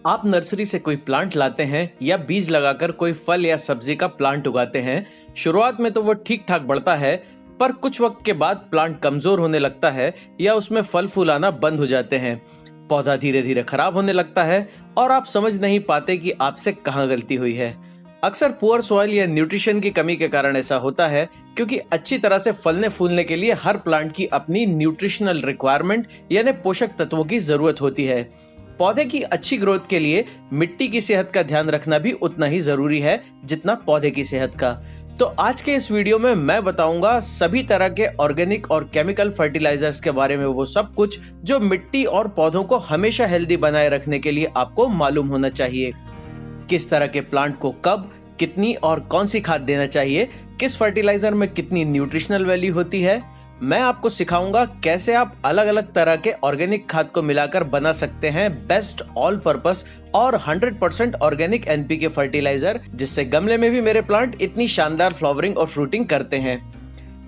आप नर्सरी से कोई प्लांट लाते हैं या बीज लगाकर कोई फल या सब्जी का प्लांट उगाते हैं। शुरुआत में तो वो ठीक ठाक बढ़ता है, पर कुछ वक्त के बाद प्लांट कमजोर होने लगता है या उसमें फल फूल आना बंद हो जाते हैं। पौधा धीरे धीरे खराब होने लगता है और आप समझ नहीं पाते कि आपसे कहाँ गलती हुई है। अक्सर पुअर सॉइल या न्यूट्रिशन की कमी के कारण ऐसा होता है, क्योंकि अच्छी तरह से फलने फूलने के लिए हर प्लांट की अपनी न्यूट्रिशनल रिक्वायरमेंट यानी पोषक तत्वों की जरूरत होती है। पौधे की अच्छी ग्रोथ के लिए मिट्टी की सेहत का ध्यान रखना भी उतना ही जरूरी है जितना पौधे की सेहत का। तो आज के इस वीडियो में मैं बताऊंगा सभी तरह के ऑर्गेनिक और केमिकल फर्टिलाइजर्स के बारे में, वो सब कुछ जो मिट्टी और पौधों को हमेशा हेल्दी बनाए रखने के लिए आपको मालूम होना चाहिए। किस तरह के प्लांट को कब, कितनी और कौन सी खाद देना चाहिए, किस फर्टिलाइजर में कितनी न्यूट्रिशनल वैल्यू होती है। मैं आपको सिखाऊंगा कैसे आप अलग अलग तरह के ऑर्गेनिक खाद को मिलाकर बना सकते हैं बेस्ट ऑल पर्पस और 100% ऑर्गेनिक एनपीके फर्टिलाइजर, जिससे गमले में भी मेरे प्लांट इतनी शानदार फ्लावरिंग और फ्रूटिंग करते हैं।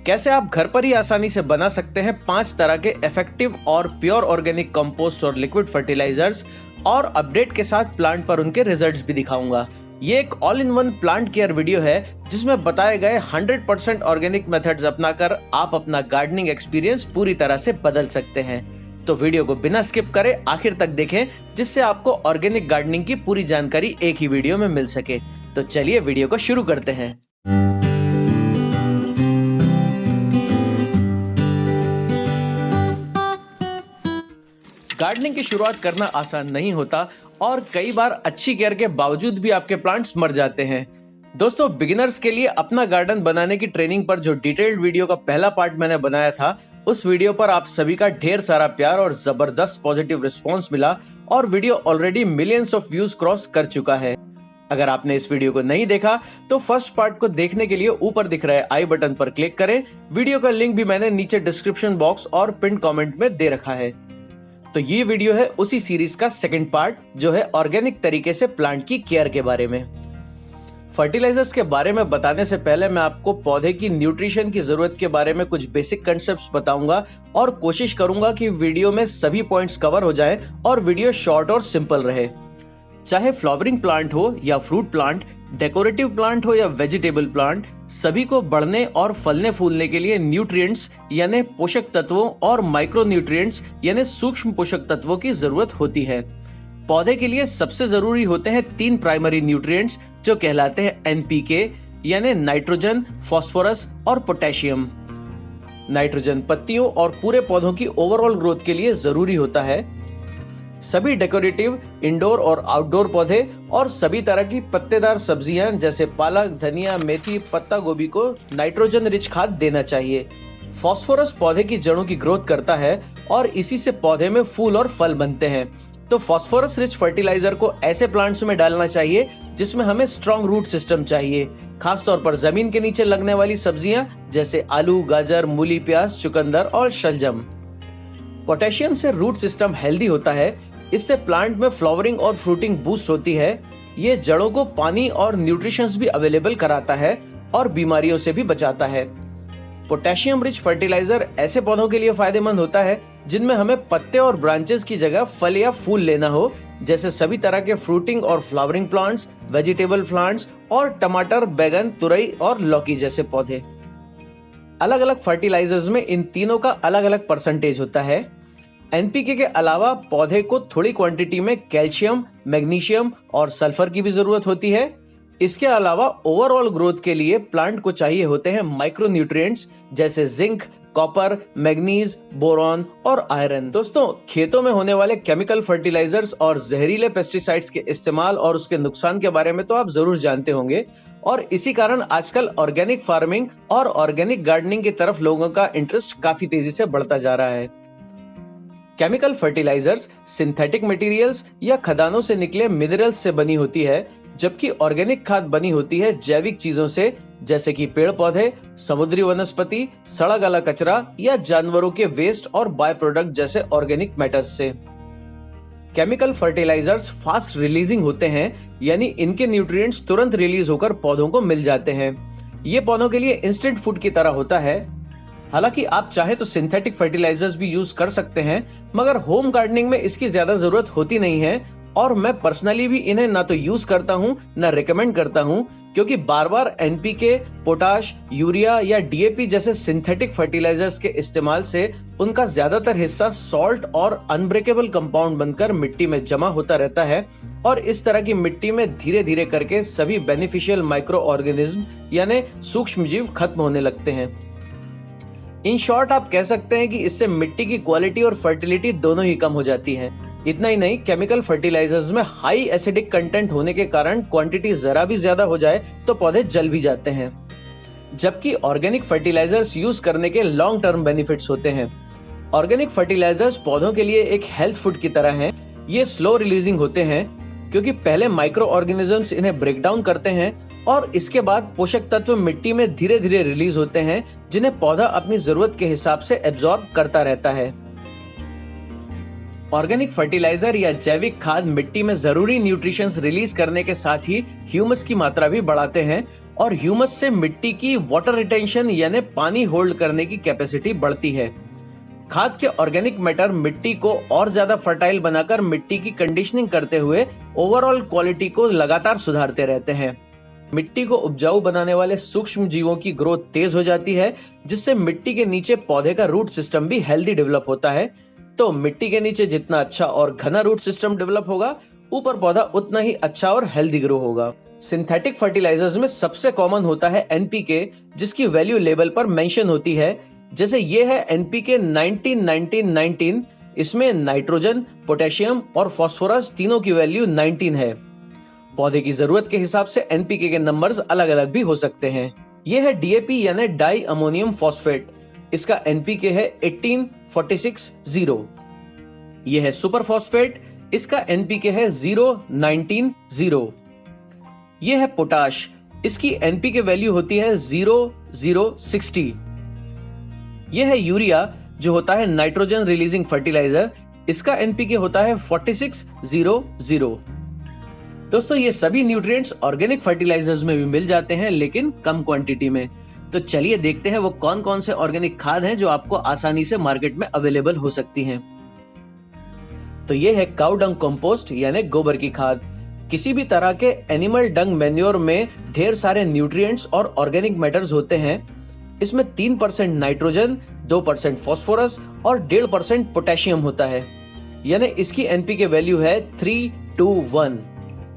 कैसे आप घर पर ही आसानी से बना सकते हैं 5 तरह के इफेक्टिव और प्योर ऑर्गेनिक कंपोस्ट और लिक्विड फर्टिलाइजर्स, और अपडेट के साथ प्लांट पर उनके रिजल्ट्स भी दिखाऊंगा। ये एक all in one plant care video है जिसमें बताए गए 100% ऑर्गेनिक मेथड्स अपनाकर आप अपना गार्डनिंग एक्सपीरियंस पूरी तरह से बदल सकते हैं। तो वीडियो को बिना स्किप करे आखिर तक देखें, जिससे आपको ऑर्गेनिक गार्डनिंग की पूरी जानकारी एक ही वीडियो में मिल सके। तो चलिए वीडियो को शुरू करते हैं। गार्डनिंग की शुरुआत करना आसान नहीं होता और कई बार अच्छी केयर के बावजूद भी आपके प्लांट्स मर जाते हैं। दोस्तों, बिगिनर्स के लिए अपना गार्डन बनाने की ट्रेनिंग पर जो डिटेल्ड वीडियो का पहला पार्ट मैंने बनाया था, उस वीडियो पर आप सभी का ढेर सारा प्यार और जबरदस्त पॉजिटिव रिस्पॉन्स मिला और video already millions of views cross कर चुका है। अगर आपने इस वीडियो को नहीं देखा तो फर्स्ट पार्ट को देखने के लिए ऊपर दिख रहे आई बटन पर क्लिक करें। वीडियो का लिंक भी मैंने नीचे डिस्क्रिप्शन बॉक्स और पिन कमेंट में दे रखा है। तो ये वीडियो है उसी सीरीज का सेकंड पार्ट, जो है ऑर्गेनिक तरीके से प्लांट की केयर के बारे में। फर्टिलाइजर्स के बारे में बताने से पहले मैं आपको पौधे की न्यूट्रिशन की जरूरत के बारे में कुछ बेसिक कंसेप्ट्स बताऊंगा और कोशिश करूंगा कि वीडियो में सभी पॉइंट्स कवर हो जाएं और वीडियो शॉर्ट और सिंपल रहे। चाहे फ्लावरिंग प्लांट हो या फ्रूट प्लांट, डेकोरेटिव प्लांट हो या वेजिटेबल प्लांट, सभी को बढ़ने और फलने फूलने के लिए न्यूट्रिएंट्स यानी पोषक तत्वों और माइक्रो न्यूट्रिएंट्स यानी सूक्ष्म पोषक तत्वों की जरूरत होती है। पौधे के लिए सबसे जरूरी होते हैं 3 प्राइमरी न्यूट्रिएंट्स जो कहलाते हैं एनपीके यानी नाइट्रोजन, फास्फोरस और पोटेशियम। नाइट्रोजन पत्तियों और पूरे पौधों की ओवरऑल ग्रोथ के लिए जरूरी होता है। सभी डेकोरेटिव इंडोर और आउटडोर पौधे और सभी तरह की पत्तेदार सब्जियां जैसे पालक, धनिया, मेथी, पत्ता गोभी को नाइट्रोजन रिच खाद देना चाहिए। फास्फोरस पौधे की जड़ों की ग्रोथ करता है और इसी से पौधे में फूल और फल बनते हैं। तो फास्फोरस रिच फर्टिलाइजर को ऐसे प्लांट्स में डालना चाहिए जिसमें हमें स्ट्रॉन्ग रूट सिस्टम चाहिए, खासतौर पर जमीन के नीचे लगने वाली सब्जियां जैसे आलू, गाजर, मूली, प्याज, चुकंदर और शलजम। पोटेशियम से रूट सिस्टम हेल्दी होता है, इससे प्लांट में फ्लावरिंग और फ्रूटिंग बूस्ट होती है। ये जड़ों को पानी और न्यूट्रिशंस भी अवेलेबल कराता है और बीमारियों से भी बचाता है। पोटेशियम रिच फर्टिलाइजर ऐसे पौधों के लिए फायदेमंद होता है जिनमें हमें पत्ते और ब्रांचेस की जगह फल या फूल लेना हो, जैसे सभी तरह के फ्रूटिंग और फ्लावरिंग प्लांट्स, वेजिटेबल प्लांट्स और टमाटर, बैगन, तुरई और लौकी जैसे पौधे। अलग अलग फर्टिलाइजर्स में इन तीनों का अलग अलग परसेंटेज होता है। एनपीके के अलावा पौधे को थोड़ी क्वांटिटी में कैल्शियम, मैग्नीशियम और सल्फर की भी जरूरत होती है। इसके अलावा ओवरऑल ग्रोथ के लिए प्लांट को चाहिए होते हैं माइक्रो न्यूट्रिएंट्स जैसे जिंक, कॉपर, मैग्नीज, बोरॉन और आयरन। दोस्तों, खेतों में होने वाले केमिकल फर्टिलाइजर्स और जहरीले पेस्टिसाइड्स के इस्तेमाल और उसके नुकसान के बारे में तो आप जरूर जानते होंगे, और इसी कारण आजकल ऑर्गेनिक फार्मिंग और ऑर्गेनिक गार्डनिंग की तरफ लोगों का इंटरेस्ट काफी तेजी से बढ़ता जा रहा है। केमिकल फर्टिलाइजर्स सिंथेटिक मटेरियल्स या खदानों से निकले मिनरल्स से बनी होती है, जबकि ऑर्गेनिक खाद बनी होती है जैविक चीजों से, जैसे कि पेड़ पौधे, समुद्री वनस्पति, सड़ा गला कचरा या जानवरों के वेस्ट और बाय प्रोडक्ट जैसे ऑर्गेनिक मैटर्स से। केमिकल फर्टिलाइजर्स फास्ट रिलीजिंग होते हैं, यानी इनके न्यूट्रिएंट्स तुरंत रिलीज होकर पौधों को मिल जाते हैं। ये पौधों के लिए इंस्टेंट फूड की तरह होता है। हालांकि आप चाहे तो सिंथेटिक फर्टिलाइजर्स भी यूज कर सकते हैं, मगर होम गार्डनिंग में इसकी ज्यादा जरूरत होती नहीं है और मैं पर्सनली भी इन्हें ना तो यूज करता हूं ना रिकमेंड करता हूं, क्योंकि बार बार एनपीके, पोटाश, यूरिया या डीएपी जैसे सिंथेटिक फर्टिलाइजर्स के इस्तेमाल से उनका ज्यादातर हिस्सा सॉल्ट और अनब्रेकेबल कंपाउंड बनकर मिट्टी में जमा होता रहता है और इस तरह की मिट्टी में धीरे धीरे करके सभी बेनिफिशियल माइक्रो ऑर्गेनिज्म यानी सूक्ष्म जीव खत्म होने लगते हैं। इन शॉर्ट आप कह सकते हैं कि इससे मिट्टी की क्वालिटी और फर्टिलिटी दोनों ही कम हो जाती है। इतना ही नहीं, केमिकल फर्टिलाइजर्स में हाई एसिडिक कंटेंट होने के कारण क्वांटिटी जरा भी ज्यादा हो जाए तो पौधे जल भी जाते हैं, जबकि ऑर्गेनिक फर्टिलाइजर्स यूज करने के लॉन्ग टर्म बेनिफिट्स होते हैं। ऑर्गेनिक फर्टिलाइजर्स पौधों के लिए एक हेल्थ फूड की तरह हैं। ये स्लो रिलीजिंग होते हैं क्योंकि पहले माइक्रो ऑर्गेनिजम्स इन्हें ब्रेक डाउन करते हैं और इसके बाद पोषक तत्व मिट्टी में धीरे धीरे रिलीज होते हैं, जिन्हें पौधा अपनी जरूरत के हिसाब से एब्जॉर्ब करता रहता है। ऑर्गेनिक फर्टिलाइजर या जैविक खाद मिट्टी में जरूरी न्यूट्रिशंस रिलीज करने के साथ ही ह्यूमस की मात्रा भी बढ़ाते हैं और ह्यूमस से मिट्टी की वाटर रिटेंशन यानी पानी होल्ड करने की कैपेसिटी बढ़ती है। खाद के ऑर्गेनिक मैटर मिट्टी को और ज्यादा फर्टाइल बनाकर मिट्टी की कंडीशनिंग करते हुए ओवरऑल क्वालिटी को लगातार सुधारते रहते हैं। मिट्टी को उपजाऊ बनाने वाले सूक्ष्म जीवों की ग्रोथ तेज हो जाती है, जिससे मिट्टी के नीचे पौधे का रूट सिस्टम भी हेल्दी डेवलप होता है। तो मिट्टी के नीचे जितना अच्छा और घना रूट सिस्टम डेवलप होगा, ऊपर पौधा उतना ही अच्छा और हेल्दी ग्रो होगा। सिंथेटिक फर्टिलाइजर्स में सबसे कॉमन होता है एनपीके, जिसकी वैल्यू लेबल पर मेंशन होती है। जैसे ये है एनपीके 19-19-19। इसमें नाइट्रोजन, पोटेशियम और फास्फोरस तीनों की वैल्यू 19 है। पौधे की जरूरत के हिसाब से एनपीके के नंबर्स अलग अलग भी हो सकते हैं। यह है डीएपी यानी डाई अमोनियम फॉस्फेट। इसका एनपीके है 18-46-0। यह है सुपर फॉस्फेट। इसका एनपीके है 0-19-0। यह है पोटाश। इसकी एनपीके वैल्यू होती है 0-0-60। यह है यूरिया, जो होता है नाइट्रोजन रिलीजिंग फर्टिलाइजर। इसका एनपीके होता है 46-0-0। दोस्तों, ये सभी न्यूट्रिएंट्स ऑर्गेनिक फर्टिलाइजर्स में भी मिल जाते हैं, लेकिन कम क्वांटिटी में। तो चलिए देखते हैं वो कौन कौन से ऑर्गेनिक खाद हैं जो आपको आसानी से मार्केट में अवेलेबल हो सकती हैं। तो ये है काउ डंग कंपोस्ट यानी गोबर की खाद। किसी भी तरह के एनिमल डंग मैन्योर में ढेर सारे न्यूट्रिएंट्स और ऑर्गेनिक मैटर्स होते हैं। इसमें 3% नाइट्रोजन, 2% फास्फोरस और 1.5% पोटेशियम होता है, यानी इसकी एनपीके वैल्यू है 3:1।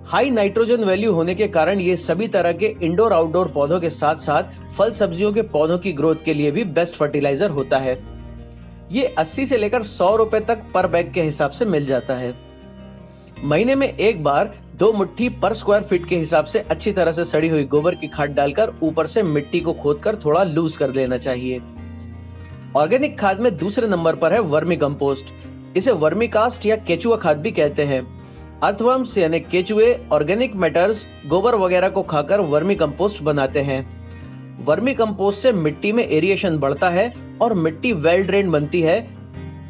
हाई नाइट्रोजन वैल्यू होने के कारण ये सभी तरह के इंडोर आउटडोर पौधों के साथ साथ फल सब्जियों के पौधों की ग्रोथ के लिए भी बेस्ट फर्टिलाइजर होता है। ये 80 से लेकर 100 रुपए तक पर बैग के हिसाब से मिल जाता है। महीने में एक बार 2 मुट्ठी पर स्क्वायर फीट के हिसाब से अच्छी तरह से सड़ी हुई गोबर की खाद डालकर ऊपर से मिट्टी को खोदकर थोड़ा लूज कर लेना चाहिए। ऑर्गेनिक खाद में दूसरे नंबर पर है वर्मी कंपोस्ट। इसे वर्मी कास्ट या केचुआ खाद भी कहते हैं। अर्थवर्म्स यानी केचुए ऑर्गेनिक मैटर्स, गोबर वगैरह को खाकर वर्मी कंपोस्ट बनाते हैं। वर्मी कंपोस्ट से मिट्टी में एरिएशन बढ़ता है और मिट्टी वेल ड्रेन बनती है।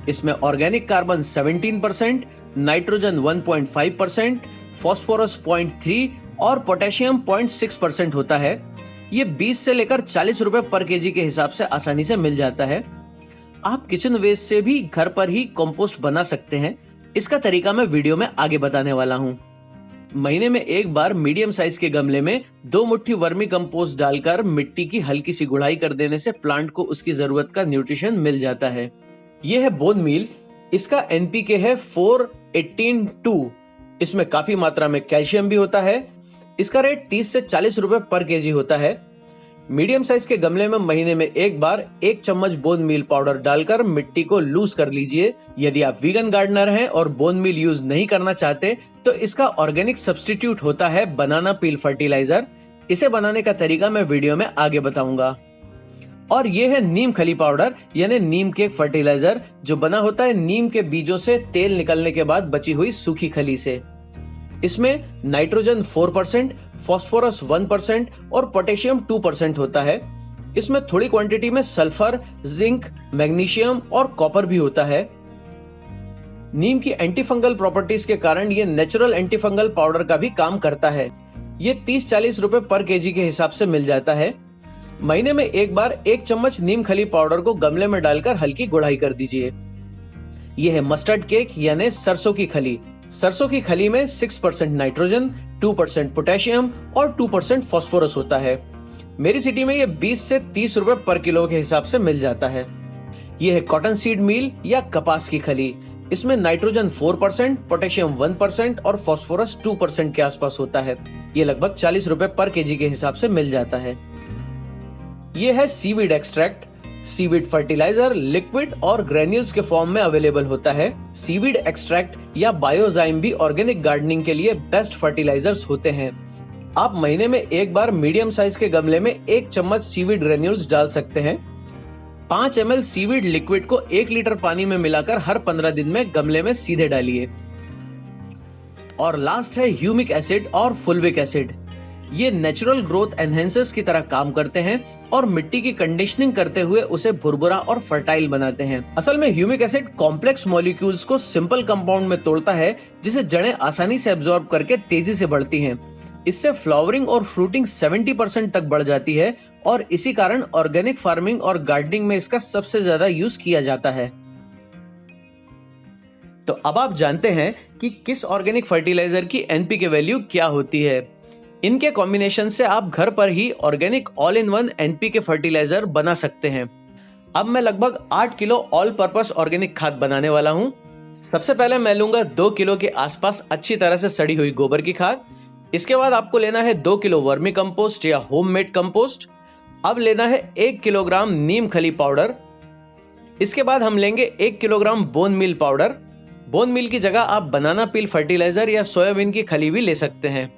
इसमें ऑर्गेनिक कार्बन 17%, नाइट्रोजन 1.5%, फास्फोरस 0.3 और पोटेशियम 0.6% होता है। ये 20 से लेकर 40 रुपए पर केजी के हिसाब से आसानी से मिल जाता है। आप किचन वेस्ट से भी घर पर ही कंपोस्ट बना सकते हैं। इसका तरीका मैं वीडियो में आगे बताने वाला हूँ। महीने में एक बार मीडियम साइज के गमले में 2 मुट्ठी वर्मी कंपोस्ट डालकर मिट्टी की हल्की सी गुड़ाई कर देने से प्लांट को उसकी जरूरत का न्यूट्रिशन मिल जाता है। यह है बोन मील। इसका एनपीके है 4:18:2। इसमें काफी मात्रा में कैल्शियम भी होता है। इसका रेट 30 से 40 रुपए पर केजी होता है। मीडियम साइज के गमले में महीने में एक बार 1 चम्मच बोन मील पाउडर डालकर मिट्टी को लूज कर लीजिए। यदि आप वीगन गार्डनर हैं और बोन मील यूज नहीं करना चाहते तो इसका ऑर्गेनिक सब्स्टिट्यूट होता है बनाना पील फर्टिलाइजर। इसे बनाने का तरीका मैं वीडियो में आगे बताऊंगा। और ये है नीम खली पाउडर यानी नीम केक फर्टिलाइजर, जो बना होता है नीम के बीजों से तेल निकलने के बाद बची हुई सूखी खली से। इसमें नाइट्रोजन 4%, फास्फोरस 1% और पोटेशियम 2% होता है। इसमें थोड़ी क्वांटिटी में सल्फर, जिंक, मैग्नीशियम और कॉपर भी होता है। नीम की एंटीफंगल प्रॉपर्टीज के कारण ये नेचुरल एंटीफंगल पाउडर का भी काम करता है। ये 30-40 रुपए पर केजी के हिसाब से मिल जाता है। महीने में एक बार 1 चम्मच नीम खली पाउडर को गमले में डालकर हल्की गुड़ाई कर दीजिए। यह है मस्टर्ड केक यानी सरसों की खली। सरसों की खली में 6% नाइट्रोजन, 2% पोटेशियम और 2% फास्फोरस होता है। मेरी सिटी में ये 20 से 30 रुपए पर किलो के हिसाब से मिल जाता है। ये है कॉटन सीड मील या कपास की खली। इसमें नाइट्रोजन 4%, पोटेशियम 1% और फास्फोरस 2% के आसपास होता है। ये लगभग 40 रुपए पर केजी के हिसाब से मिल जाता है। ये है seaweed extract. Seaweed fertiliser liquid और ग्रेन्यूल्स के फॉर्म में अवेलेबल होता है। सीवीड एक्सट्रैक्ट या बायोजाइम भी ऑर्गेनिक गार्डनिंग के लिए बेस्ट फर्टिलाइजर्स होते हैं। आप महीने में एक बार मीडियम साइज के गमले में 1 चम्मच सीवीड ग्रेन्यूल्स डाल सकते हैं। 5 ml सीवीड लिक्विड को 1 लीटर पानी में मिलाकर हर 15 दिन में गमले में सीधे डालिए। और लास्ट है ह्यूमिक एसिड और फुल्विक एसिड। ये नेचुरल ग्रोथ एनहेंसर्स की तरह काम करते हैं और मिट्टी की कंडीशनिंग करते हुए उसे भुरभुरा और फर्टाइल बनाते हैं। असल में ह्यूमिक एसिड कॉम्प्लेक्स मॉलिक्यूल्स को सिंपल कंपाउंड में तोड़ता है, जिसे जड़ें आसानी से एब्जॉर्ब करके तेजी से बढ़ती हैं। इससे फ्लावरिंग और फ्रूटिंग 70% तक बढ़ जाती है और इसी कारण ऑर्गेनिक फार्मिंग और गार्डनिंग में इसका सबसे ज्यादा यूज किया जाता है। तो अब आप जानते हैं कि किस ऑर्गेनिक फर्टिलाइजर की एनपीके वैल्यू क्या होती है। इनके कॉम्बिनेशन से आप घर पर ही organic all in one NPK fertilizer बना सकते हैं। अब मैं लगभग 8 किलो ऑल पर्पस ऑर्गेनिक खाद बनाने वाला हूं। सबसे पहले मैं लूंगा 2 किलो के आसपास अच्छी तरह से सड़ी हुई गोबर की खाद। इसके बाद आपको लेना है 2 किलो वर्मी कंपोस्ट या होममेड कंपोस्ट। अब लेना है 1 किलोग्राम नीम खली पाउडर। इसके बाद हम लेंगे 1 kilogram bone meal powder. Bone meal की जगह आप बनाना पील फर्टिलाइजर या सोयाबीन की खली भी ले सकते हैं।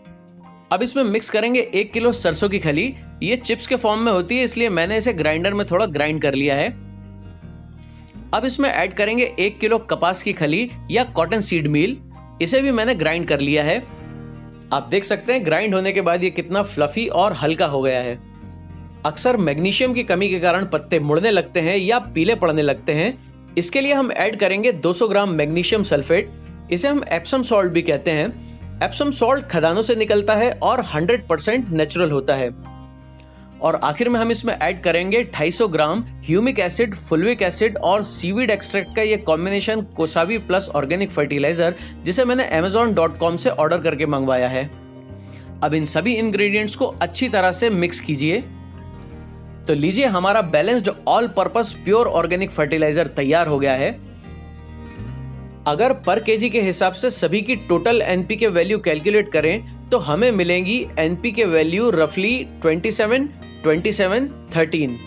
अब इसमें मिक्स करेंगे 1 किलो सरसों की खली। ये चिप्स के फॉर्म में होती है, इसलिए मैंने इसे ग्राइंडर में थोड़ा ग्राइंड कर लिया है। अब इसमें ऐड करेंगे 1 किलो कपास की खली या कॉटन सीड मील। इसे भी मैंने ग्राइंड कर लिया है। आप देख सकते हैं ग्राइंड होने के बाद ये कितना फ्लफी और हल्का हो गया है। अक्सर मैग्नीशियम की कमी के कारण पत्ते मुड़ने लगते हैं या पीले पड़ने लगते हैं। इसके लिए हम ऐड करेंगे 200 ग्राम मैग्नीशियम सल्फेट। इसे हम एप्सम सॉल्ट भी कहते हैं। एप्सम सॉल्ट खदानों से निकलता है और 100% नेचुरल होता है। और आखिर में हम इसमें ऐड करेंगे 250 ग्राम ह्यूमिक एसिड, फुल्विक एसिड और सीवीड एक्सट्रैक्ट का ये कॉम्बिनेशन कोसावी प्लस ऑर्गेनिक फर्टिलाइजर, जिसे मैंने amazon.com से ऑर्डर करके मंगवाया है। अब इन सभी इंग्रेडिएंट्स को अच्छी तरह से मिक्स कीजिए। तो लीजिए, हमारा balanced all purpose pure organic fertiliser तैयार हो गया है। अगर पर केजी के हिसाब से सभी की टोटल एनपीके वैल्यू कैलकुलेट करें तो हमें मिलेंगी एनपीके वैल्यू रफली 27, 27, 13।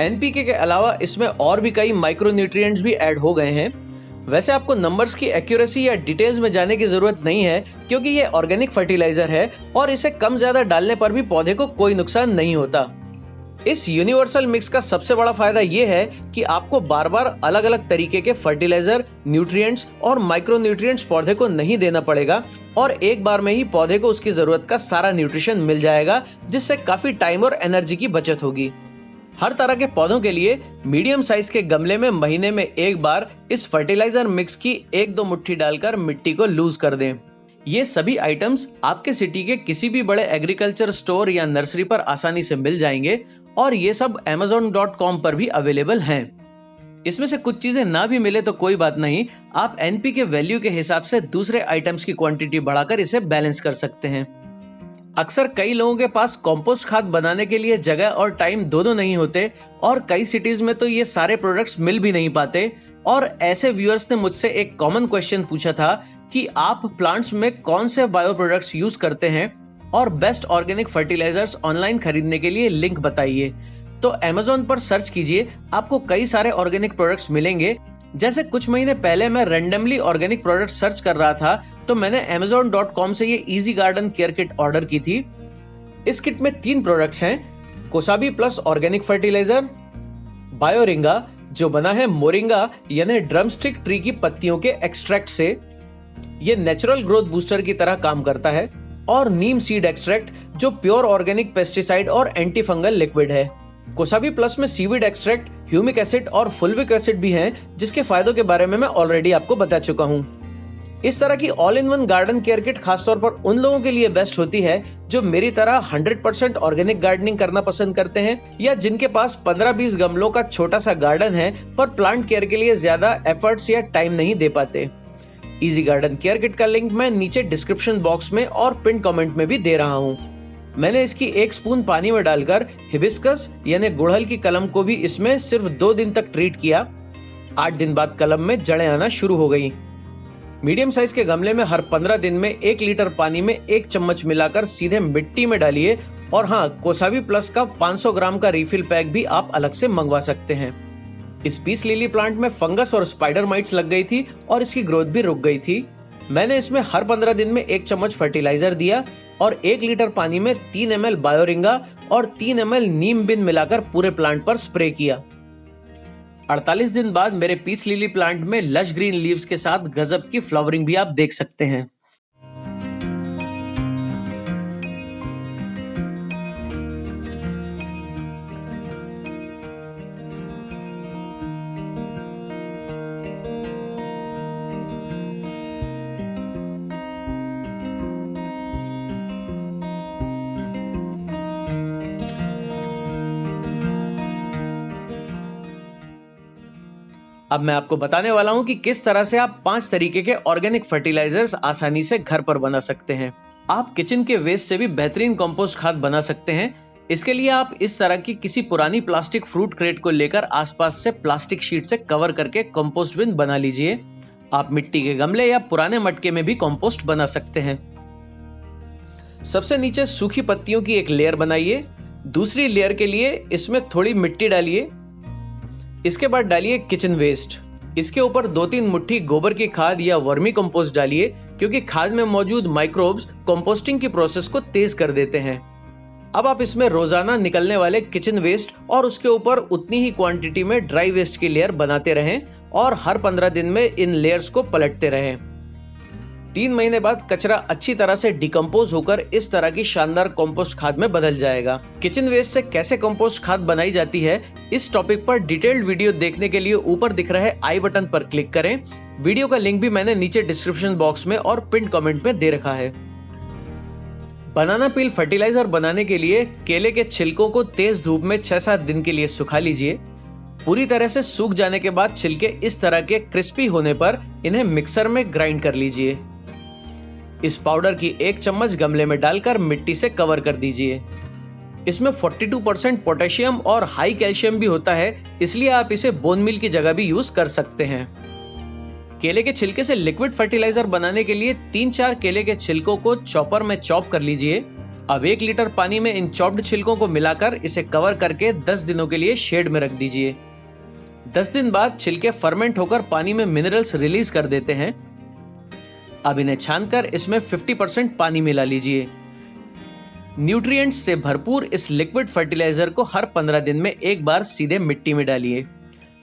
एनपीके के अलावा इसमें और भी कई माइक्रोन्यूट्रिएंट्स भी ऐड हो गए हैं। वैसे आपको नंबर्स की एक्यूरेसी या डिटेल्स में जाने की जरूरत नहीं है, क्योंकि ये ऑर्गेनिक फर्टिलाइजर है और इसे कम ज्यादा डालने पर भी पौधे को कोई नुकसान नहीं होता। इस यूनिवर्सल मिक्स का सबसे बड़ा फायदा ये है कि आपको बार बार अलग अलग तरीके के फर्टिलाइजर, न्यूट्रिएंट्स और माइक्रोन्यूट्रिएंट्स पौधे को नहीं देना पड़ेगा और एक बार में ही पौधे को उसकी जरूरत का सारा न्यूट्रिशन मिल जाएगा, जिससे काफी टाइम और एनर्जी की बचत होगी। हर तरह के पौधों के लिए मीडियम साइज के गमले में महीने में एक बार इस फर्टिलाइजर मिक्स की 1-2 मुट्ठी डालकर मिट्टी को लूज कर दें। ये सभी आइटम्स आपके सिटी के किसी भी बड़े एग्रीकल्चर स्टोर या नर्सरी पर आसानी से मिल जाएंगे और ये सब amazon.com पर भी अवेलेबल हैं। इसमें से कुछ चीजें ना भी मिले तो कोई बात नहीं, आप एनपीके वैल्यू के हिसाब से दूसरे आइटम्स की क्वांटिटी बढ़ाकर इसे बैलेंस कर सकते हैं। अक्सर कई लोगों के पास कंपोस्ट खाद बनाने के लिए जगह और टाइम दोनों नहीं होते और कई सिटीज में तो ये सारे प्रोडक्ट्स मिल भी नहीं पाते। और ऐसे व्यूअर्स ने मुझसे एक कॉमन क्वेश्चन पूछा था कि आप प्लांट्स में कौन से बायो प्रोडक्ट्स यूज करते हैं और बेस्ट ऑर्गेनिक फर्टिलाइजर्स ऑनलाइन खरीदने के लिए लिंक बताइए। तो Amazon पर सर्च कीजिए, आपको कई सारे ऑर्गेनिक प्रोडक्ट्स मिलेंगे। जैसे कुछ महीने पहले मैं रैंडमली ऑर्गेनिक प्रोडक्ट सर्च कर रहा था तो मैंने amazon.com से ये easy garden care kit order की थी। इस किट में 3 प्रोडक्ट्स हैं, कोसाबी प्लस ऑर्गेनिक फर्टिलाइजर, बायोरिंगा जो बना है मोरिंगा यानी ड्रमस्टिक ट्री की पत्तियों के एक्सट्रैक्ट से, ये नेचुरल ग्रोथ बूस्टर की तरह काम करता है, और नीम सीड एक्सट्रैक्ट जो प्योर ऑर्गेनिक पेस्टिसाइड और एंटी फंगल लिक्विड है। कोसाबी प्लस में सीवीड एक्सट्रैक्ट, ह्यूमिक एसिड और फुल्विक एसिड भी हैं, जिसके फायदों के बारे में मैं ऑलरेडी आपको बता चुका हूँ। इस तरह की all in one garden care kit खासतौर पर उन लोगों के लिए बेस्ट होती है जो मेरी तरह 100% ऑर्गेनिक गार्डनिंग करना पसंद करते हैं या जिनके पास 15-20 गमलों का छोटा सा गार्डन है पर प्लांट केयर के लिए ज्यादा एफर्ट्स या टाइम नहीं दे पाते। इजी गार्डन केयर किट का लिंक मैं नीचे डिस्क्रिप्शन बॉक्स में और पिन कमेंट में भी दे रहा हूँ। मैंने इसकी 1 स्पून पानी में डालकर हिबिस्कस यानी गुड़हल की कलम को भी इसमें सिर्फ 2 दिन तक ट्रीट किया। 8 दिन बाद कलम में जड़ें आना शुरू हो गई। मीडियम साइज के गमले में हर 15 दिन में 1 लीटर पानी में 1 चम्मच मिलाकर सीधे मिट्टी में डालिए। और हाँ, कोसावी प्लस का 500 ग्राम का रिफिल पैक भी आप अलग से मंगवा सकते हैं। इस पीस लिली प्लांट में फंगस और स्पाइडर माइट्स लग गई थी और इसकी ग्रोथ भी रुक गई थी। मैंने इसमें हर 15 दिन में 1 चम्मच फर्टिलाइजर दिया और 1 लीटर पानी में 3 ml बायोरिंगा और 3 ml नीम बिन मिलाकर पूरे प्लांट पर स्प्रे किया। 48 दिन बाद मेरे पीस लिली प्लांट में लश ग्रीन लीव्स के साथ गजब की फ्लावरिंग भी आप देख सकते हैं। अब मैं आपको बताने वाला हूं कि किस तरह से आप 5 तरीके के ऑर्गेनिक फर्टिलाइजर्स आसानी से घर पर बना सकते हैं। आप किचन के वेस्ट से भी बेहतरीन कंपोस्ट खाद बना सकते हैं। इसके लिए आप इस तरह की किसी पुरानी प्लास्टिक फ्रूट क्रेट को लेकर आसपास से प्लास्टिक शीट से कवर करके कंपोस्ट बिन बना लीजिए। आप मिट्टी के गमले या पुराने मटके में भी कंपोस्ट बना सकते हैं। सबसे नीचे सूखी पत्तियों की एक लेयर बनाइए। दूसरी लेयर के लिए इसमें थोड़ी मिट्टी डालिए। इसके बाद डालिए किचन वेस्ट। इसके ऊपर 2-3 मुट्ठी गोबर की खाद या वर्मी कंपोस्ट डालिए, क्योंकि खाद में मौजूद माइक्रोब्स कंपोस्टिंग की प्रोसेस को तेज कर देते हैं। अब आप इसमें रोजाना निकलने वाले किचन वेस्ट और उसके ऊपर उतनी ही क्वांटिटी में ड्राई वेस्ट की लेयर बनाते रहें और हर 15 दिन में इन लेयर्स को पलटते रहें। 3 महीने बाद कचरा अच्छी तरह से डिकम्पोज होकर इस तरह की शानदार कंपोस्ट खाद में बदल जाएगा। किचन वेस्ट से कैसे कंपोस्ट खाद बनाई जाती है, इस टॉपिक पर डिटेल्ड वीडियो देखने के लिए ऊपर दिख रहे आई बटन पर क्लिक करें। वीडियो का लिंक भी मैंने नीचे डिस्क्रिप्शन बॉक्स में और पिन कमेंट में दे रखा है। बनाना पील फर्टिलाइजर बनाने के लिए केले के छिलकों को तेज धूप में 6-7 दिन के लिए सुखा लीजिए। पूरी तरह से सूख जाने के बाद छिलके इस तरह के क्रिस्पी होने पर इन्हें मिक्सर में ग्राइंड कर लीजिए। इस पाउडर की 1 चम्मच गमले में डालकर मिट्टी से कवर कर दीजिए। इसमें 42% पोटेशियम और हाई कैल्शियम भी होता है, इसलिए आप इसे बोन मील की जगह भी यूज कर सकते हैं। केले के छिलके से लिक्विड फर्टिलाइजर बनाने के लिए 3-4 केले के छिलकों को चॉपर में चॉप कर लीजिए। अब 1 लीटर पानी में इन चॉप्ड छिलकों को मिलाकर इसे कवर करके 10 दिनों के लिए शेड में रख दीजिए। 10 दिन बाद छिलके फर्मेंट होकर पानी में मिनरल्स रिलीज कर देते हैं। अब इन्हें छानकर इसमें 50% पानी मिला लीजिए। न्यूट्रिएंट्स से भरपूर इस लिक्विड फर्टिलाइजर को हर 15 दिन में एक बार सीधे मिट्टी में डालिए।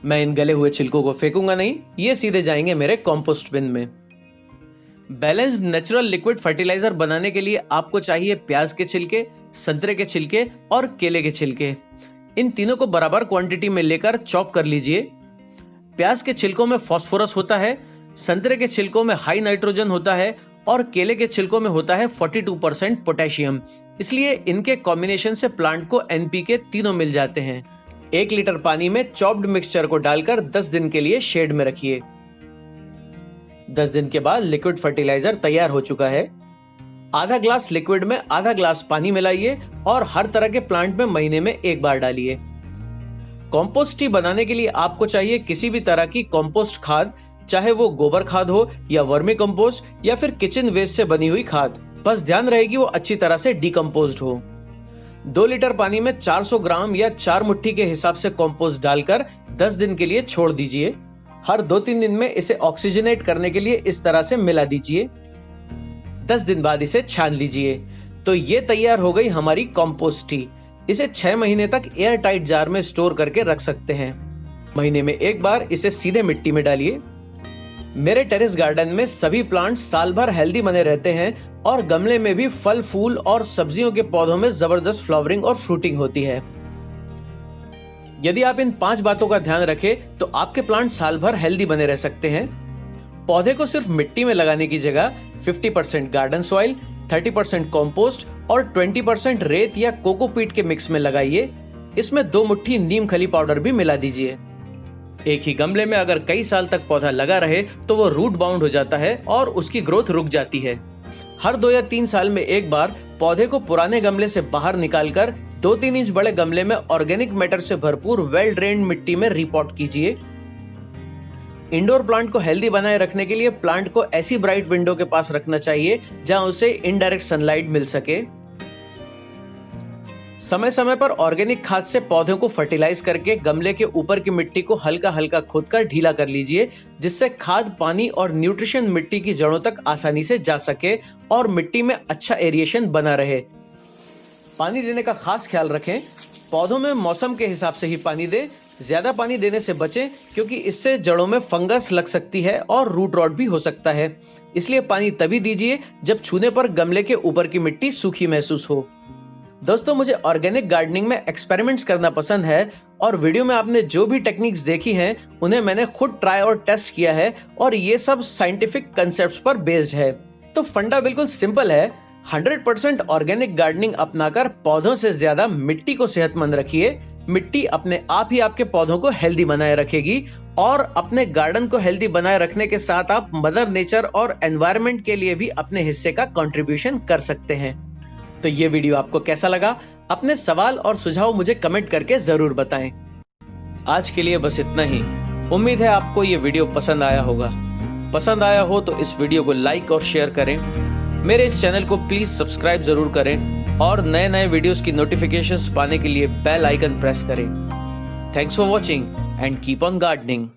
मैं इन गले हुए छिलकों को फेंकूंगा नहीं, ये सीधे जाएंगे मेरे कंपोस्ट बिन में। बैलेंस्ड नेचुरल लिक्विड फर्टिलाइजर बनाने के लिए आपको चाहिए प्याज के छिलके, संतरे के छिलके और केले के छिलके। इन तीनों को बराबर क्वांटिटी में लेकर चॉप कर लीजिए। प्याज के छिलकों में फास्फोरस होता है, संतरे के छिलकों में हाई नाइट्रोजन होता है और केले के छिलकों में होता है 42% पोटेशियम। इसलिए इनके कॉम्बिनेशन से प्लांट को एनपीके तीनों मिल जाते हैं। 1 लीटर पानी में चॉप्ड मिक्सचर को डालकर 10 दिन के लिए शेड में रखिए। 10 दिन के बाद लिक्विड फर्टिलाइजर तैयार हो चुका है। आधा ग्लास लिक्विड में आधा ग्लास पानी मिलाइए और हर तरह के प्लांट में महीने में एक बार डालिए। कॉम्पोस्ट टी बनाने के लिए आपको चाहिए किसी भी तरह की कॉम्पोस्ट खाद, चाहे वो गोबर खाद हो या वर्मी कंपोस्ट या फिर किचन वेस्ट से बनी हुई खाद। बस ध्यान रहेगी वो अच्छी तरह से डिकम्पोज्ड हो। 2 लीटर पानी में 400 ग्राम या 4 मुट्ठी के हिसाब से कंपोस्ट डालकर 10 दिन के लिए छोड़ दीजिए। हर 2-3 दिन में इसे ऑक्सीजनेट करने के लिए इस तरह से मिला दीजिए। 10 दिन बाद इसे छान लीजिए। तो ये तैयार हो गई हमारी कंपोस्ट टी। इसे 6 महीने तक एयर टाइट जार में स्टोर करके रख सकते हैं। महीने में एक बार इसे सीधे मिट्टी में डालिए। मेरे टेरेस गार्डन में सभी प्लांट्स साल भर हेल्दी बने रहते हैं और गमले में भी फल, फूल और सब्जियों के पौधों में जबरदस्त फ्लावरिंग और फ्रूटिंग होती है। यदि आप इन 5 बातों का ध्यान रखें तो आपके प्लांट साल भर हेल्दी बने रह सकते हैं। पौधे को सिर्फ मिट्टी में लगाने की जगह 50% गार्डन सॉइल, 30% कंपोस्ट और 20% रेत या कोकोपीट के मिक्स में लगाइए। इसमें 2 मुट्ठी नीम खली पाउडर भी मिला दीजिए। एक ही गमले में अगर कई साल तक पौधा लगा रहे तो वो रूट बाउंड हो जाता है और उसकी ग्रोथ रुक जाती है। हर 2 या 3 साल में एक बार पौधे को पुराने गमले से बाहर निकालकर 2-3 इंच बड़े गमले में ऑर्गेनिक मैटर से भरपूर वेल ड्रेन्ड मिट्टी में रिपॉट कीजिए। इंडोर प्लांट को हेल्दी बनाए रखने के लिए प्लांट को ऐसी ब्राइट विंडो के पास रखना चाहिए जहां उसे इनडायरेक्ट सनलाइट मिल सके। समय समय पर ऑर्गेनिक खाद से पौधों को फर्टिलाइज करके गमले के ऊपर की मिट्टी को हल्का हल्का खोदकर ढीला कर लीजिए, जिससे खाद, पानी और न्यूट्रिशन मिट्टी की जड़ों तक आसानी से जा सके और मिट्टी में अच्छा एरिएशन बना रहे। पानी देने का खास ख्याल रखें। पौधों में मौसम के हिसाब से ही पानी दें। ज्यादा पानी देने से बचें क्योंकि इससे जड़ों में फंगस लग सकती है और रूट रॉट भी हो सकता है। इसलिए पानी तभी दीजिए जब छूने पर गमले के ऊपर की मिट्टी सूखी महसूस हो। दोस्तों, मुझे ऑर्गेनिक गार्डनिंग में एक्सपेरिमेंट्स करना पसंद है और वीडियो में आपने जो भी टेक्निक्स देखी हैं उन्हें मैंने खुद ट्राई और टेस्ट किया है और ये सब साइंटिफिक कंसेप्ट्स पर बेस्ड है। तो फंडा बिल्कुल सिंपल है। 100% ऑर्गेनिक गार्डनिंग अपनाकर पौधों से ज्यादा मिट्टी को सेहतमंद रखिए। मिट्टी अपने आप ही आपके पौधों को हेल्दी बनाए रखेगी और अपने गार्डन को हेल्दी बनाए रखने के साथ आप मदर नेचर और एनवायरनमेंट के लिए भी अपने हिस्से का कंट्रीब्यूशन कर सकते हैं। तो ये वीडियो आपको कैसा लगा? अपने सवाल और सुझाव मुझे कमेंट करके जरूर बताएं। आज के लिए बस इतना ही। उम्मीद है आपको ये वीडियो पसंद आया होगा। पसंद आया हो तो इस वीडियो को लाइक और शेयर करें। मेरे इस चैनल को प्लीज सब्सक्राइब जरूर करें और नए नए वीडियोस की नोटिफिकेशंस पाने के लिए बेल आइकन प्रेस करें। Thanks for watching and keep on gardening.